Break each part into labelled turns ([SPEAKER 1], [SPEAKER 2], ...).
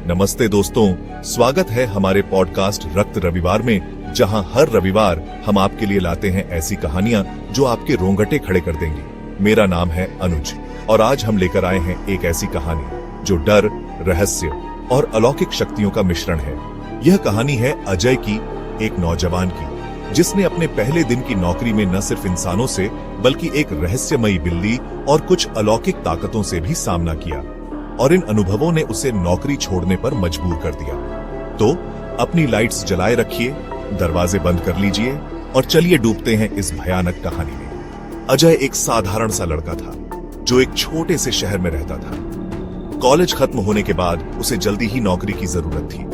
[SPEAKER 1] नमस्ते दोस्तों, स्वागत है हमारे पॉडकास्ट रक्त रविवार में, जहां हर रविवार हम आपके लिए लाते हैं ऐसी कहानियां जो आपके रोंगटे खड़े कर देंगी। मेरा नाम है अनुज और आज हम लेकर आए हैं एक ऐसी कहानी जो डर, रहस्य और अलौकिक शक्तियों का मिश्रण है। यह कहानी है अजय की, एक नौजवान की, जिसने अपने पहले दिन की नौकरी में न सिर्फ इंसानों से बल्कि एक रहस्यमयी बिल्ली और कुछ अलौकिक ताकतों से भी सामना किया, और इन अनुभवों ने उसे नौकरी छोड़ने पर मजबूर कर दिया। तो अपनी लाइट्स जलाए रखिए, दरवाजे बंद कर लीजिए और चलिए डूबते हैं इस भयानक कहानी में। अजय एक साधारण सा लड़का था जो एक छोटे से शहर में रहता था। कॉलेज खत्म होने के बाद उसे जल्दी ही नौकरी की जरूरत थी।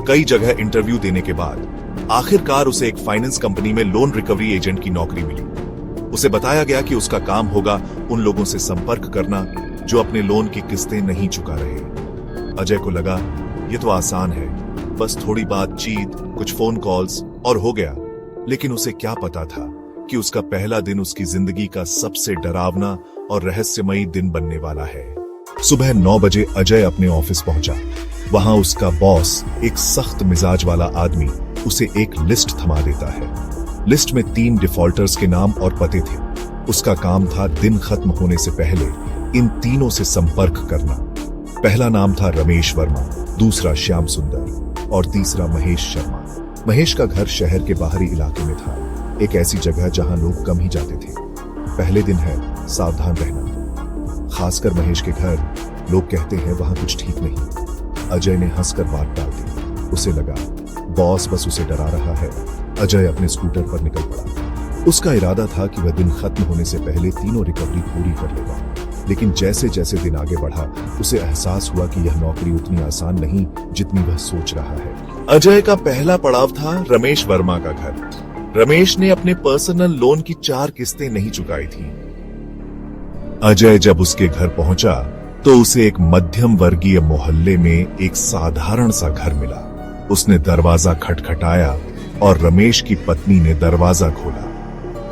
[SPEAKER 1] कई जगह इंटरव्यू देने के बाद आखिरकार उसे एक फाइनेंस कंपनी में लोन रिकवरी एजेंट की नौकरी मिली। उसे बताया गया कि उसका काम होगा उन लोगों से संपर्क करना जो अपने लोन की किस्तें नहीं चुका रहे। अजय को लगा ये तो आसान है, बस थोड़ी बातचीत, कुछ फोन कॉल्स और हो गया। लेकिन उसे क्या पता था कि उसका पहला दिन उसकी जिंदगी का सबसे डरावना और रहस्यमयी दिन बनने वाला है। सुबह 9 बजे अजय अपने ऑफिस पहुंचा। वहां उसका बॉस, एक सख्त मिजाज वाला आदमी, उसे एक लिस्ट थमा देता है। लिस्ट में 3 डिफॉल्टर्स के नाम और पते थे। उसका काम था दिन खत्म होने से पहले इन तीनों से संपर्क करना। पहला नाम था रमेश वर्मा, दूसरा श्याम सुंदर और तीसरा महेश शर्मा। महेश का घर शहर के बाहरी इलाके में था, एक ऐसी जगह जहां लोग कम ही जाते थे। पहले दिन है, सावधान रहना। खासकर महेश के घर, लोग कहते हैं वहां कुछ ठीक नहीं। अजय ने हंसकर बात टाल दी। उसे लगा बॉस बस उसे डरा रहा है। अजय अपने स्कूटर पर निकल पड़ा। उसका इरादा था कि वह दिन खत्म होने से पहले तीनों रिकवरी पूरी कर लेगा। लेकिन जैसे जैसे दिन आगे बढ़ा, उसे एहसास हुआ कि यह नौकरी उतनी आसान नहीं जितनी वह सोच रहा है। अजय का पहला पड़ाव था रमेश वर्मा का घर। रमेश ने अपने पर्सनल लोन की 4 किस्तें नहीं चुकाई थी। अजय जब उसके घर पहुंचा तो उसे एक मध्यम वर्गीय मोहल्ले में एक साधारण सा घर मिला। उसने दरवाजा खटखटाया और रमेश की पत्नी ने दरवाजा खोला।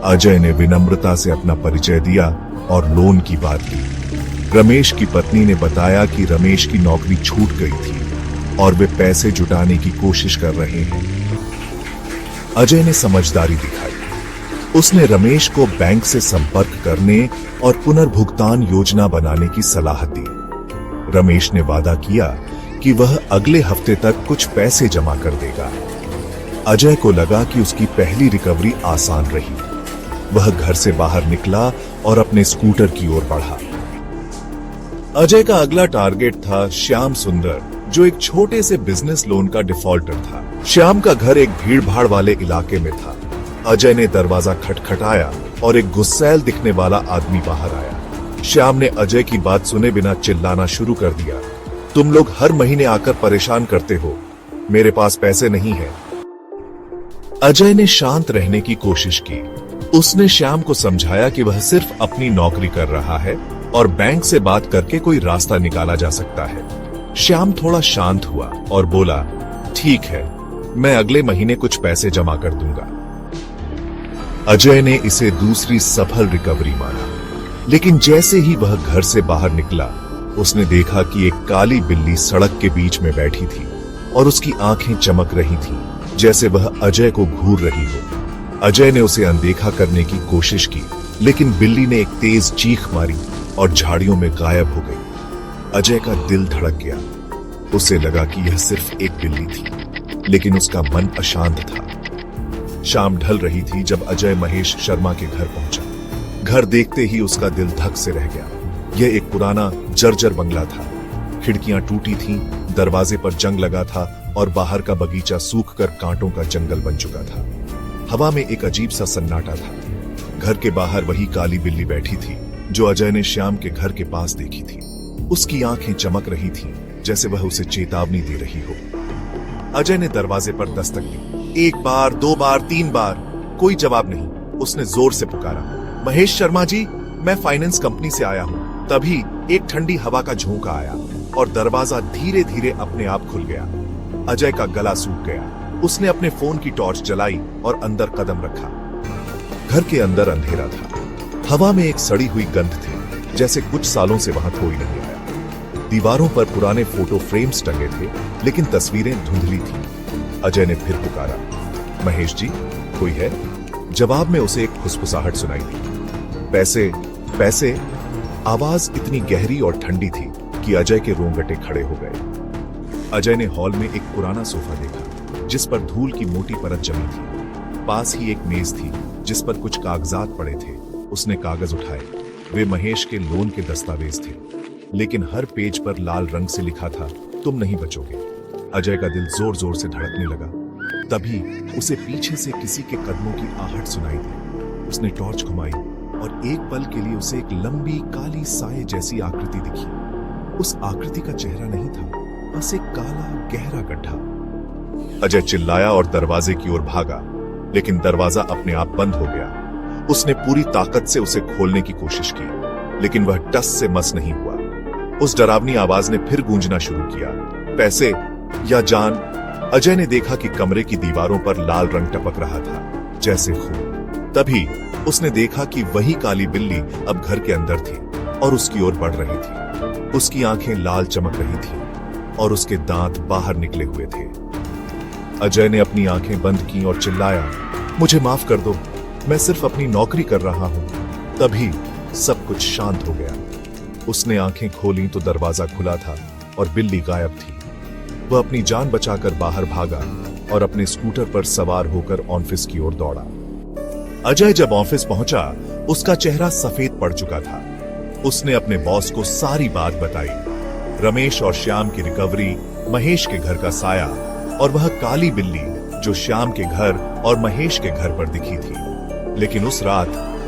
[SPEAKER 1] अजय ने विनम्रता से अपना परिचय दिया और लोन की बात की। रमेश की पत्नी ने बताया कि रमेश की नौकरी छूट गई थी और वे पैसे जुटाने की कोशिश कर रहे हैं। अजय ने समझदारी दिखाई। उसने रमेश को बैंक से संपर्क करने और पुनर्भुगतान योजना बनाने की सलाह दी। रमेश ने वादा किया कि वह अगले हफ्ते तक कुछ पैसे जमा कर देगा। अजय को लगा कि उसकी पहली रिकवरी आसान रही। वह घर से बाहर निकला और अपने स्कूटर की ओर बढ़ा। अजय का अगला टारगेट था श्याम सुंदर, जो एक छोटे से बिजनेस लोन का डिफॉल्टर था। श्याम का घर एक भीड़-भाड़ वाले इलाके में था। अजय ने दरवाजा खटखटाया और एक गुस्सैल दिखने वाला आदमी बाहर आया। श्याम ने अजय की बात सुने बिना चिल्लाना शुरू कर दिया, तुम लोग हर महीने आकर परेशान करते हो, मेरे पास पैसे नहीं है। अजय ने शांत रहने की कोशिश की। उसने श्याम को समझाया कि वह सिर्फ अपनी नौकरी कर रहा है और बैंक से बात करके कोई रास्ता निकाला जा सकता है। श्याम थोड़ा शांत हुआ और बोला, ठीक है, मैं अगले महीने कुछ पैसे जमा कर दूंगा। अजय ने इसे दूसरी सफल रिकवरी माना। लेकिन जैसे ही वह घर से बाहर निकला, उसने देखा कि एक काली बिल्ली सड़क के बीच में बैठी थी और उसकी आंखें चमक रही थी जैसे वह अजय को घूर रही हो। अजय ने उसे अनदेखा करने की कोशिश की, लेकिन बिल्ली ने एक तेज चीख मारी और झाड़ियों में गायब हो गई। अजय का दिल धड़क गया। उसे लगा कि यह सिर्फ एक बिल्ली थी, लेकिन उसका मन अशांत था। शाम ढल रही थी जब अजय महेश शर्मा के घर पहुंचा। घर देखते ही उसका दिल धक से रह गया। यह एक पुराना जर्जर बंगला था। खिड़कियां टूटी थीं, दरवाजे पर जंग लगा था और बाहर का बगीचा सूखकर कांटों का जंगल बन चुका था। हवा में एक अजीब सा सन्नाटा था। घर के बाहर वही काली बिल्ली बैठी थी जो अजय ने श्याम के घर के पास देखी थी। उसकी आंखें चमक रही थीं, जैसे वह उसे चेतावनी दे रही हो। अजय ने दरवाजे पर दस्तक दी। 1 बार, 2 बार, 3 बार, कोई जवाब नहीं। उसने जोर से पुकारा, महेश शर्मा जी, मैं फाइनेंस कंपनी से आया हूँ। तभी एक ठंडी हवा का झोंका आया और दरवाजा धीरे धीरे अपने आप खुल गया। अजय का गला सूख गया। उसने अपने फोन की टॉर्च जलाई और अंदर कदम रखा। घर के अंदर अंधेरा था। हवा में एक सड़ी हुई गंध थी, जैसे कुछ सालों से वहां कोई नहीं आया। दीवारों पर पुराने फोटो फ्रेम्स टंगे थे, लेकिन तस्वीरें धुंधली थीं। अजय ने फिर पुकारा, महेश जी, कोई है? जवाब में उसे एक फुसफुसाहट सुनाई दी। पैसे, पैसे। आवाज इतनी गहरी और ठंडी थी कि अजय के रोंगटे खड़े हो गए। अजय ने हॉल में एक पुराना सोफा देखा, जिस पर धूल की मोटी परत जमी थी। पास ही एक मेज थी, जिस पर कुछ कागजात पड़े थे। उसने कागज उठाए। वे महेश के लोन के दस्तावेज थे, लेकिन हर पेज पर लाल रंग से लिखा था, तुम नहीं बचोगे। अजय का दिल जोर जोर से धड़कने लगा। तभी उसे पीछे से किसी के कदमों की आहट सुनाई दी। उसने टॉर्च घुमाई और एक पल के लिए उसे एक लंबी काली साए जैसी आकृति दिखी। उस आकृति का चेहरा नहीं था, बस एक काला गहरा गड्ढा। अजय चिल्लाया और दरवाजे की ओर भागा, लेकिन दरवाजा अपने आप बंद हो गया। उसने पूरी ताकत से उसे खोलने की कोशिश की, लेकिन वह टस से मस नहीं हुआ। उस डरावनी आवाज ने फिर गूंजना शुरू किया, पैसे या जान। अजय ने देखा कि कमरे की दीवारों पर लाल रंग टपक रहा था, जैसे खून। तभी उसने देखा कि वही काली बिल्ली अब घर के अंदर थी और उसकी ओर बढ़ रही थी। उसकी आंखें लाल चमक रही थी और उसके दांत बाहर निकले हुए थे। अजय ने अपनी आंखें बंद की और चिल्लाया, मुझे माफ कर दो, मैं सिर्फ अपनी नौकरी कर रहा हूं। तभी सब कुछ शांत हो गया। उसने आंखें खोली तो दरवाजा खुला था और बिल्ली गायब थी। वह अपनी जान बचाकर बाहर भागा और अपने स्कूटर पर सवार होकर ऑफिस की ओर दौड़ा। अजय जब ऑफिस पहुंचा, उसका चेहरा सफेद पड़ चुका था। उसने अपने बॉस को सारी बात बताई, रमेश और श्याम की रिकवरी, महेश के घर का साया और वह काली बिल्ली जो श्याम के घर और महेश के घर पर दिखी थी। लेकिन उस रात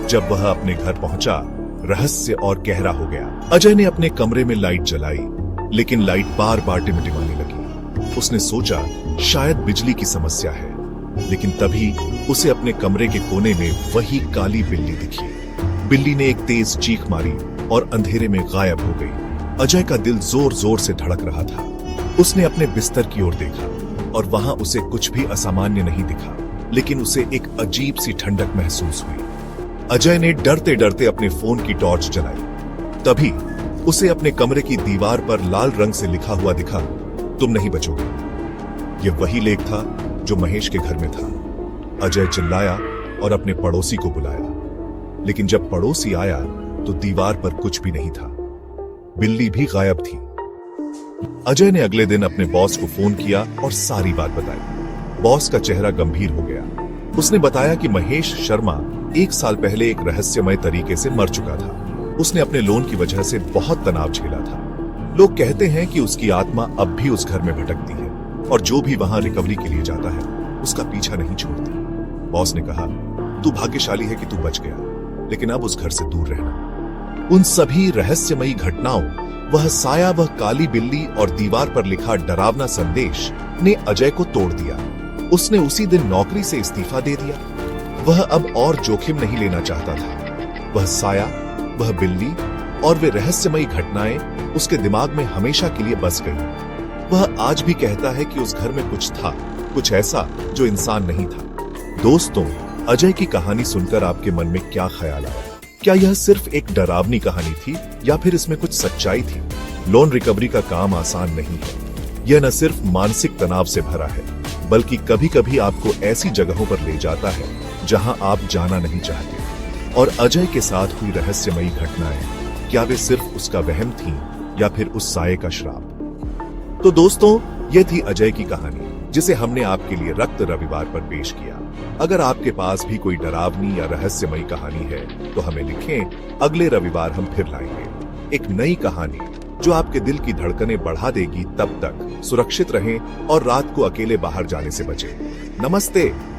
[SPEAKER 1] जब वह अपने घर पहुंचा, रहस्य और गहरा हो गया। अजय ने अपने कमरे में लाइट जलाई, लेकिन लाइट बार बार टिमटिमाने लगी। उसने सोचा शायद बिजली की समस्या है, लेकिन तभी उसे अपने कमरे के कोने में वही काली बिल्ली दिखी। बिल्ली ने एक तेज चीख मारी और अंधेरे में गायब हो गई। अजय का दिल जोर जोर से धड़क रहा था। उसने अपने बिस्तर की ओर देखा और वहां उसे कुछ भी असामान्य नहीं दिखा, लेकिन उसे एक अजीब सी ठंडक महसूस हुई। अजय ने डरते डरते अपने फोन की टॉर्च जलाई। तभी उसे अपने कमरे की दीवार पर लाल रंग से लिखा हुआ दिखा, तुम नहीं बचोगे। यह वही लेख था जो महेश के घर में था। अजय चिल्लाया और अपने पड़ोसी को बुलाया, लेकिन जब पड़ोसी आया तो दीवार पर कुछ भी नहीं था। बिल्ली भी गायब थी। अजय ने अगले दिन अपने बॉस को फोन किया और सारी बात बताई। बॉस का चेहरा गंभीर हो गया। उसने बताया कि महेश शर्मा 1 साल पहले एक रहस्यमय तरीके से मर चुका था। उसने अपने लोन की वजह से बहुत तनाव झेला था। लोग कहते हैं कि उसकी आत्मा अब भी उस घर में भटकती है और जो भी वहां रिकवरी के लिए जाता है, उसका पीछा नहीं छोड़ती। बॉस ने कहा, तू भाग्यशाली है कि तू बच गया, लेकिन अब उस घर से दूर रहना। उन सभी रहस्यमयी घटनाओं, वह साया, वह काली बिल्ली और दीवार पर लिखा डरावना संदेश ने अजय को तोड़ दिया। उसने उसी दिन नौकरी से इस्तीफा दे दिया। वह अब और जोखिम नहीं लेना चाहता था। वह साया, वह बिल्ली और वे रहस्यमयी घटनाएं उसके दिमाग में हमेशा के लिए बस गई। वह आज भी कहता है कि उस घर में कुछ था, कुछ ऐसा जो इंसान नहीं था। दोस्तों, अजय की कहानी सुनकर आपके मन में क्या ख्याल आया? क्या यह सिर्फ एक डरावनी कहानी थी या फिर इसमें कुछ सच्चाई थी? लोन रिकवरी का काम आसान नहीं है। यह न सिर्फ मानसिक तनाव से भरा है, बल्कि कभी-कभी आपको ऐसी जगहों पर ले जाता है जहां आप जाना नहीं चाहते। और अजय के साथ हुई रहस्यमयी घटनाएं, क्या वे सिर्फ उसका वहम थीं या फिर उस साये का श्राप? तो दोस्तों, यह थी अजय की कहानी, जिसे हमने आपके लिए रक्त रविवार पर पेश किया। अगर आपके पास भी कोई डरावनी या रहस्यमयी कहानी है तो हमें लिखें। अगले रविवार हम फिर लाएंगे एक नई कहानी जो आपके दिल की धड़कनें बढ़ा देगी। तब तक सुरक्षित रहें और रात को अकेले बाहर जाने से बचें। नमस्ते।